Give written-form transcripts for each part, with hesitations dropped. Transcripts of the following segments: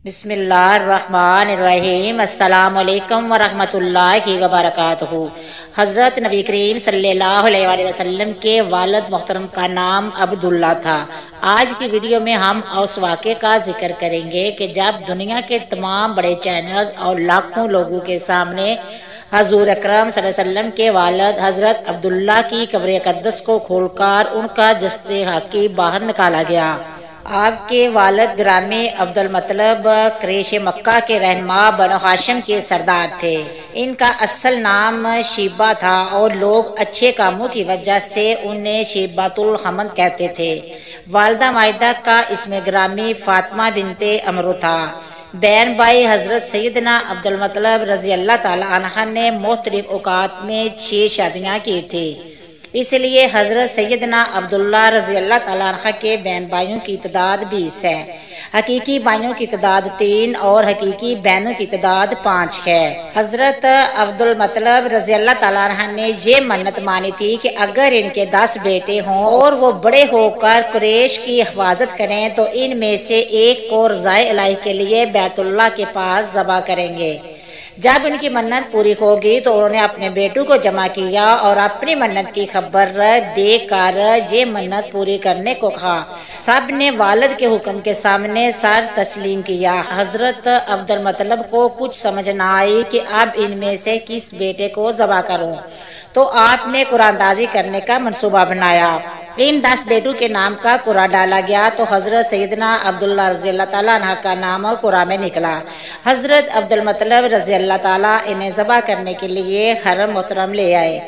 بسم اللہ الرحمن الرحیم۔ السلام علیکم ورحمۃ اللہ وبرکاتہ۔ حضرت نبی کریم صلی اللہ علیہ وآلہ وسلم کے والد محترم کا نام عبداللہ تھا۔ آج کی ویڈیو میں ہم اس واقعے کا ذکر کریں گے کہ جب دنیا کے تمام بڑے چینلز اور لاکھوں لوگوں کے سامنے حضور اکرم صلی اللہ علیہ وسلم کے والد حضرت عبداللہ کی قبر اقدس کو کھول کر ان کا جسد حقیقی باہر نکالا گیا۔ آپ کے والد گرامی عبد المطلب قریش مکہ کے رہنما بنو ہاشم کے سردار تھے۔ ان کا اصل نام شیبہ تھا اور لوگ اچھے کاموں کی وجہ سے انہیں شیبۃ الحمد کہتے تھے۔ والدہ مائدہ کا اسم گرامی فاطمہ بنت عمرو تھا۔ بہن بھائی حضرت سیدنا عبد المطلب رضی اللہ تعالی عنہ نے مختلف اوقات میں 6 شادیاں کی تھی، اس لیے حضرت سیدنا عبداللہ رضی اللہ تعالیٰ عنہ کے بہن بھائیوں کی تعداد 20 ہے۔ حقیقی بھائیوں کی تعداد 3 اور حقیقی بہنوں کی تعداد 5 ہے۔ حضرت عبد المطلب رضی اللہ تعالیٰ عنہ نے یہ منت مانی تھی کہ اگر ان کے 10 بیٹے ہوں اور وہ بڑے ہو کر قریش کی حفاظت کریں تو ان میں سے ایک کو رضائے الہی کے لیے بیت اللہ کے پاس ذبح کریں گے۔ جب ان کی منت پوری ہوگی تو انہوں نے اپنے بیٹوں کو جمع کیا اور اپنی منت کی خبر دے کر یہ منت پوری کرنے کو کہا۔ سب نے والد کے حکم کے سامنے سر تسلیم کیا۔ حضرت عبد المطلب کو کچھ سمجھ نہ آئی کہ اب ان میں سے کس بیٹے کو ذبح کروں، تو آپ نے قرآن اندازی کرنے کا منصوبہ بنایا۔ ان 10 بیٹوں کے نام کا قرعہ ڈالا گیا تو حضرت سیدنا عبداللہ رضی اللہ تعالیٰ عنہ کا نام قرعہ میں نکلا۔ حضرت عبد المطلب رضی اللہ تعالیٰ انہیں ذبح کرنے کے لیے حرم محترم لے آئے۔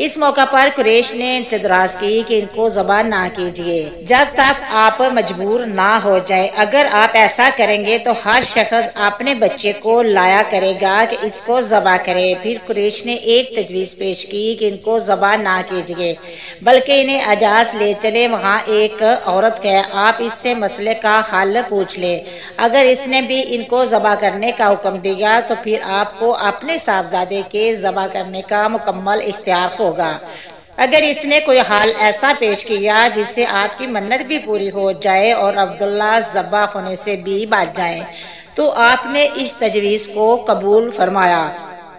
اس موقع پر قریش نے ان سے درخواست کی کہ ان کو ذبح نہ کیجیے جب تک آپ مجبور نہ ہو جائیں۔ اگر آپ ایسا کریں گے تو ہر شخص اپنے بچے کو لایا کرے گا کہ اس کو ذبح کرے۔ پھر قریش نے ایک تجویز پیش کی کہ ان کو ذبح نہ کیجیے بلکہ انہیں حجاز لے چلے، وہاں ایک عورت ہے، آپ اس سے مسئلے کا حل پوچھ لیں۔ اگر اس نے بھی ان کو ذبح کرنے کا حکم دیا تو پھر آپ کو اپنے صاحبزادے کے ذبح کرنے کا مکمل اختیار ہوگا۔ اگر اس نے کوئی حال ایسا پیش کیا جس سے آپ کی منت بھی پوری ہو جائے اور عبداللہ ذبح ہونے سے بھی بچ جائیں تو آپ نے اس تجویز کو قبول فرمایا۔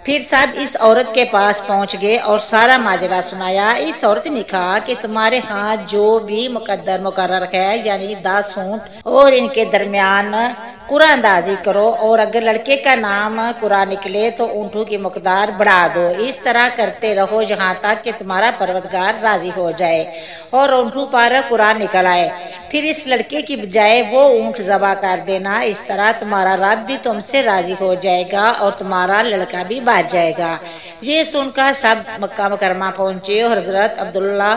پھر سب اس عورت کے پاس پہنچ گئے اور سارا ماجرا سنایا۔ اس عورت نے کہا کہ تمہارے ہاں جو بھی مقرر ہے، یعنی 10 اونٹ، اور ان کے درمیان قرعہ اندازی کرو، اور اگر لڑکے کا نام قرعہ نکلے تو اونٹوں کی مقدار بڑھا دو۔ اس طرح کرتے رہو یہاں تک کہ تمہارا پروردگار راضی ہو جائے اور اونٹوں پر قرعہ نکل آئے۔ پھر اس لڑکے کی بجائے وہ اونٹ ذبح کر دینا، اس طرح تمہارا رب بھی تم سے راضی ہو جائے گا اور تمہارا لڑکا بھی بچ جائے گا۔ یہ سن کر سب مکہ مکرمہ پہنچے اور حضرت عبداللہ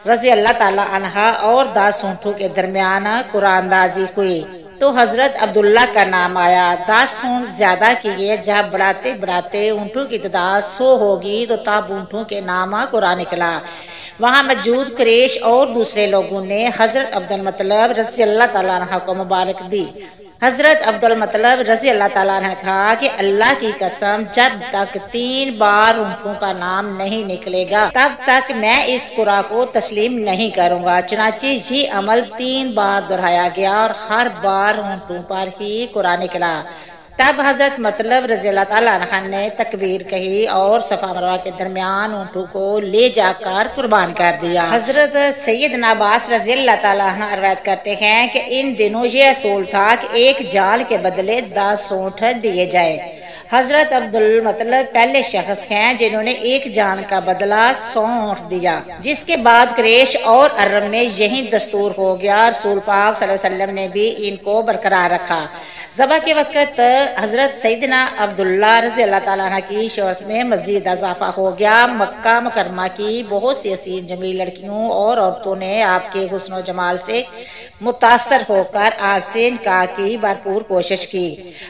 رضی اللہ تعالی عنہ اور 10 اونٹوں کے درمیان قرعہ اندازی ہوئی تو حضرت عبداللہ کا نام آیا۔ 10 اونٹ زیادہ کیے، جب بڑھاتے بڑھاتے اونٹوں کی تعداد 100 ہوگی تو تب اونٹوں کے نام قرعہ نکلا۔ وہاں موجود قریش اور دوسرے لوگوں نے حضرت عبد المطلب رضی اللہ تعالیٰ عنہ کو مبارک دی۔ حضرت عبد المطلب رضی اللہ تعالیٰ عنہ نے کہا کہ اللہ کی قسم جب تک 3 بار اونٹوں کا نام نہیں نکلے گا تب تک میں اس قرعہ کو تسلیم نہیں کروں گا۔ چنانچہ یہ عمل 3 بار دہرایا گیا اور ہر بار اونٹوں پر ہی قرعہ نکلا۔ تب حضرت مطلب رضی اللہ تعالیٰ عنہ نے تکبیر کہی اور صفا مروہ کے درمیان اونٹوں کو لے جا کر قربان کر دیا۔ حضرت سیدنا عباس رضی اللہ تعالیٰ عنہ روایت کرتے ہیں کہ ان دنوں یہ اصول تھا کہ ایک جان کے بدلے 10 اونٹ دیے جائے۔ حضرت عبد المطلب پہلے شخص ہیں جنہوں نے ایک جان کا بدلہ 100 اونٹ دیا، جس کے بعد قریش اور عرب میں یہی دستور ہو گیا۔ رسول پاک صلی اللہ علیہ وسلم نے بھی ان کو برقرار رکھا۔ ذبح کے وقت حضرت سیدنا عبداللہ رضی اللہ تعالیٰ عنہ کی شہرت میں مزید اضافہ ہو گیا۔ مکہ مکرمہ کی بہت سی حسین جمیل لڑکیوں اور عورتوں نے آپ کے حسن و جمال سے متاثر ہو کر آپ سے نکاح کی بھرپور کوشش کی،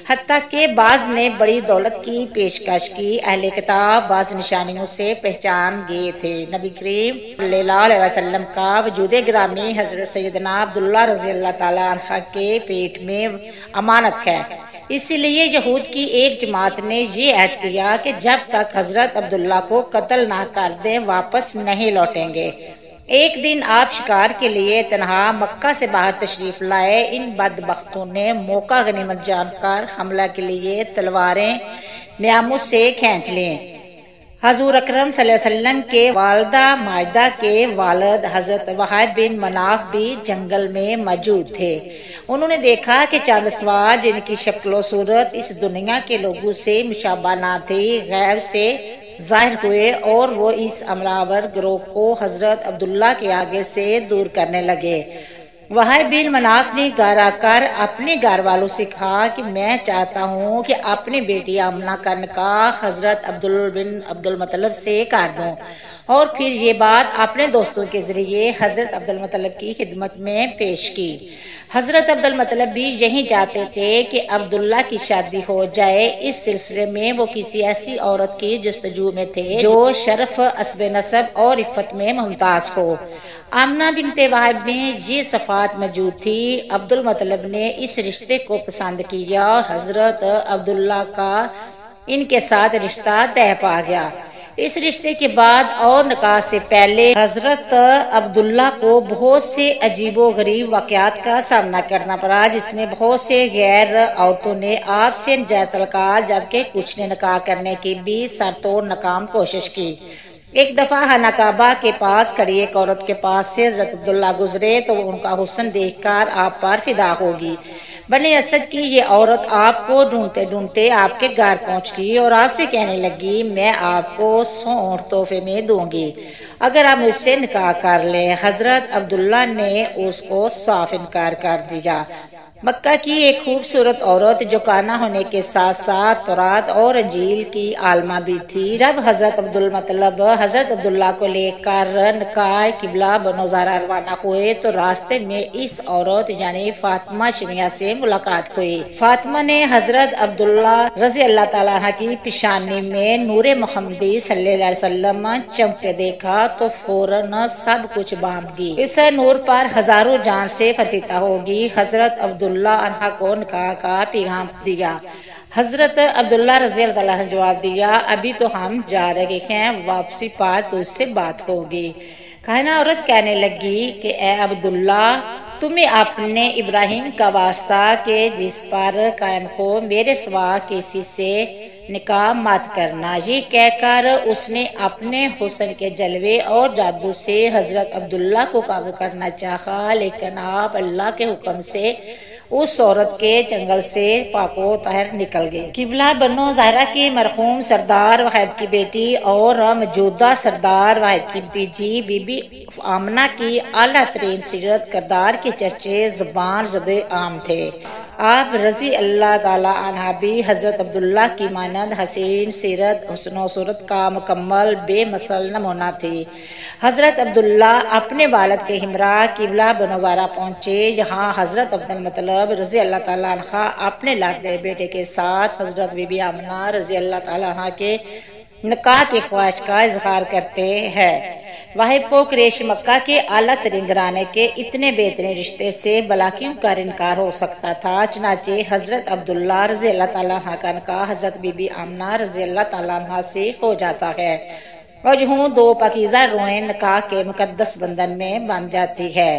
حتیٰ کہ بعض نے بڑی دولت کی پیشکش کی۔ اہل کتاب بعض نشانیوں سے پہچان گئے تھے۔ نبی کریم صلی اللہ علیہ وسلم کا وجود گرامی حضرت سیدنا عبداللہ رضی اللہ تعالیٰ عنہ کے پیٹ میں امانت ہے، اسی لیے یہود کی ایک جماعت نے یہ عہد کیا کہ جب تک حضرت عبداللہ کو قتل نہ کر دیں واپس نہیں لوٹیں گے۔ ایک دن آپ شکار کے لیے تنہا مکہ سے باہر تشریف لائے۔ ان بدبختوں نے موقع غنیمت جان کر حملہ کے لیے تلواریں نیاموس سے کھینچ لیں۔ حضور اکرم صلی اللہ علیہ وسلم کے والدہ ماجدہ کے والد حضرت وہب بن مناف بھی جنگل میں موجود تھے۔ انہوں نے دیکھا کہ چند سوار جن کی شکل و صورت اس دنیا کے لوگوں سے مشابہ نہ تھی، غیب سے ظاہر ہوئے اور وہ اس امراور گروہ کو حضرت عبداللہ کے آگے سے دور کرنے لگے۔ وہب بن مناف نے گھر آ کر اپنے گھر والوں سے کہا کہ میں چاہتا ہوں کہ اپنی بیٹی آمنہ کا نکاح حضرت عبد المطلب سے کر دوں، اور پھر یہ بات اپنے دوستوں کے ذریعے حضرت عبد المطلب کی خدمت میں پیش کی۔ حضرت عبد المطلب بھی یہی چاہتے تھے کہ عبداللہ کی شادی ہو جائے۔ اس سلسلے میں وہ کسی ایسی عورت کی جستجو میں تھے جو شرف، حسب نسب اور عفت میں ممتاز ہو۔ آمنہ بنت وہب میں یہ صفات موجود تھی۔ عبد المطلب نے اس رشتے کو پسند کیا اور حضرت عبداللہ کا ان کے ساتھ رشتہ طے پا گیا۔ اس رشتے کے بعد اور نکاح سے پہلے حضرت عبداللہ کو بہت سے عجیب و غریب واقعات کا سامنا کرنا پڑا، جس میں بہت سے غیر عورتوں نے آپ سے ناجائز تعلقات، جبکہ کچھ نے نکاح کرنے کی بھی سر توڑ ناکام کوشش کی۔ ایک دفعہ خانہ کعبہ کے پاس کھڑی ایک عورت کے پاس سے حضرت عبداللہ گزرے تو وہ ان کا حسن دیکھ کر آپ پر فدا ہوگی۔ بنی اسد کی یہ عورت آپ کو ڈھونڈتے ڈھونڈتے آپ کے گھر پہنچ گئی اور آپ سے کہنے لگی، میں آپ کو 100 اونٹ تحفے میں دوں گی اگر آپ مجھ سے نکاح کر لیں۔ حضرت عبداللہ نے اس کو صاف انکار کر دیا۔ مکہ کی ایک خوبصورت عورت جو کانا ہونے کے ساتھ ساتھ تورات اور انجیل کی عالمہ بھی تھی، جب حضرت عبدالمطلب حضرت عبداللہ کو لے کر نکاح قبلہ بنو زہرہ روانہ ہوئے تو راستے میں اس عورت یعنی فاطمہ شمیہ سے ملاقات ہوئی۔ فاطمہ نے حضرت عبداللہ رضی اللہ تعالیٰ عنہ کی پیشانی میں نور محمدی صلی اللہ علیہ وسلم چمکتے دیکھا تو فوراً سب کچھ باندھ گئی۔ اس نور پر ہزاروں جان سے فرفیتہ ہوگی۔ حضرت عبداللہ عنہ کو نکاح کا پیغام دیا۔ حضرت عبداللہ رضی اللہ عنہ نے جواب دیا، ابھی تو ہم جا رہے ہیں، واپسی پر تجھ سے بات ہوگی۔ کائنہ عورت کہنے لگی کہ اے عبداللہ، تمہیں اپنے ابراہیم کا واسطہ کہ جس پر قائم ہو، میرے سوا کسی سے نکاح مت کرنا۔ یہ کہہ کر اس نے اپنے حسن کے جلوے اور جادو سے حضرت عبداللہ کو قابو کرنا چاہا، لیکن آپ اللہ کے حکم سے اس عورت کے چنگل سے پاک و طاہر نکل گئے۔ قبلہ بنو زہرہ کی مرحوم سردار وہب کی بیٹی اور موجودہ سردار وہب کی بھتیجی بی بی آمنہ کی اعلیٰ ترین سیرت کردار کے چرچے زبان زدِ عام تھے۔ آپ رضی اللہ تعالیٰ عنہ بھی حضرت عبداللہ کی مانند حسین سیرت، حسن و صورت کا مکمل بے مثل نمونہ تھی۔ حضرت عبداللہ اپنے والد کے ہمراہ قبلہ بنو زہرہ پہنچے۔ یہاں حضرت عبد المطلب رضی اللہ تعالیٰ عنہ اپنے لاڈلے بیٹے کے ساتھ حضرت بی بی آمنہ رضی اللہ تعالیٰ عنہ کے نکاح کی خواہش کا اظہار کرتے ہیں۔ وہب کو قریش مکہ کے اعلیٰ ترین گھرانے کے اتنے بہترین رشتے سے بھلا کیوں کر انکار ہو سکتا تھا؟ چنانچہ حضرت عبداللہ رضی اللہ تعالیٰ عنہ کا نکاح حضرت بی بی آمنہ رضی اللہ تعالیٰ عنہ سے ہو جاتا ہے اور یوں دو پاکیزہ روحیں نکاح کے مقدس بندھن میں بن جاتی ہے۔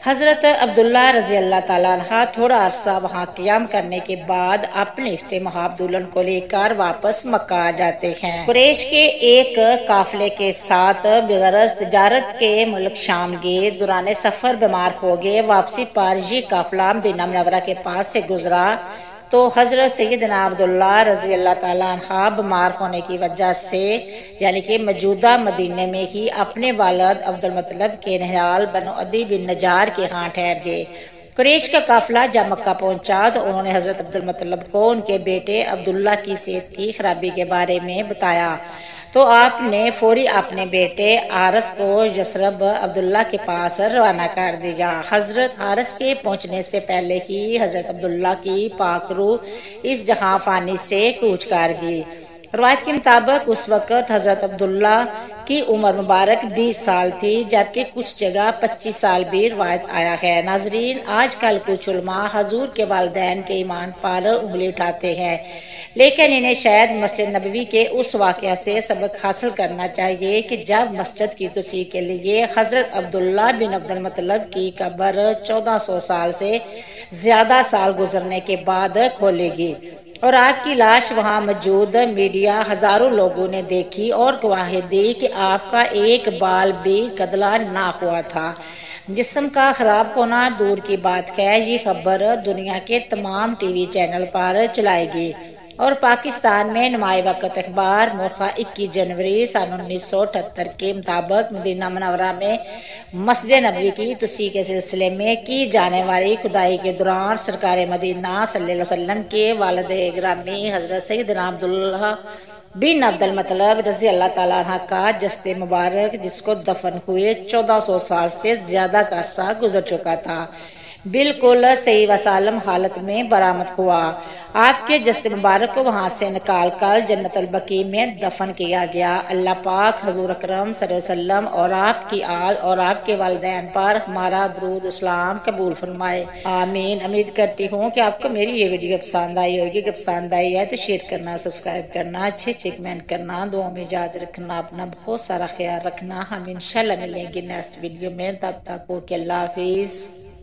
حضرت عبداللہ رضی اللہ تعالیٰ عنہ تھوڑا عرصہ وہاں قیام کرنے کے بعد اپنے افتے محاب دلہن کو لے کر واپس مکہ آ جاتے ہیں۔ قریش کے ایک قافلے کے ساتھ بغرض تجارت کے ملک شام گئے۔ دوران سفر بیمار ہو گئے۔ واپسی پر یہ قافلہ مدینہ منورہ کے پاس سے گزرا تو حضرت سیدنا عبداللہ رضی اللہ تعالیٰ عنہ بیمار ہونے کی وجہ سے یعنی کہ موجودہ مدینے میں ہی اپنے والد عبد المطلب کے نہال بنو عدی بن نجار کے ہاں ٹھہر گئے۔ قریش کا قافلہ جب مکہ پہنچا تو انہوں نے حضرت عبد المطلب کو ان کے بیٹے عبداللہ کی صحت کی خرابی کے بارے میں بتایا تو آپ نے فوری اپنے بیٹے حارث کو یثرب عبداللہ کے پاس روانہ کر دیا۔ حضرت حارث کے پہنچنے سے پہلے ہی حضرت عبداللہ کی پاک روح اس جہاں فانی سے کوچ کر گئی۔ روایت کے مطابق اس وقت حضرت عبداللہ کی عمر مبارک 20 سال تھی، جبکہ کچھ جگہ 25 سال بھی روایت آیا ہے۔ ناظرین، آج کل کچھ علماء حضور کے والدین کے ایمان پر انگلی اٹھاتے ہیں، لیکن انہیں شاید مسجد نبوی کے اس واقعہ سے سبق حاصل کرنا چاہیے کہ جب مسجد کی توسیع کے لیے حضرت عبداللہ بن عبد المطلب کی قبر 1400 سال سے زیادہ سال گزرنے کے بعد کھولے گی اور آپ کی لاش وہاں موجود میڈیا ہزاروں لوگوں نے دیکھی اور گواہی دی کہ آپ کا ایک بال بھی کدلا نہ ہوا تھا۔ جسم کا خراب ہونا دور کی بات ہے، یہ خبر دنیا کے تمام ٹی وی چینل پر چلائے گی اور پاکستان میں نمایاں وقت اخبار مورخہ 21 جنوری سن 1978 کے مطابق مدینہ منورہ میں مسجد نبوی کی توسیع کے سلسلے میں کی جانے والی کھدائی کے دوران سرکار مدینہ صلی اللہ علیہ وسلم کے والد گرامی حضرت سیدنا عبداللہ بن عبد المطلب رضی اللہ تعالیٰ عنہ کا جسد مبارک، جس کو دفن ہوئے 1400 سال سے زیادہ کا عرصہ گزر چکا تھا، بالکل صحیح و سالم حالت میں برآمد ہوا۔ آپ کے جسد مبارک کو وہاں سے نکال کر جنت البقیع میں دفن کیا گیا۔ اللہ پاک حضور اکرم صلی اللہ علیہ وسلم اور آپ کی آل اور آپ کے والدین پر ہمارا درود اسلام قبول فرمائے، آمین۔ امید کرتی ہوں کہ آپ کو میری یہ ویڈیو پسند آئی ہوگی۔ اگر پسند آئی ہے تو شیئر کرنا، سبسکرائب کرنا، اچھے کمنٹ کرنا، دعا میں یاد رکھنا، اپنا بہت سارا خیال رکھنا۔ ہم انشاءاللہ ملیں گے نیکسٹ ویڈیو میں، تب تک اوکے، اللہ حافظ۔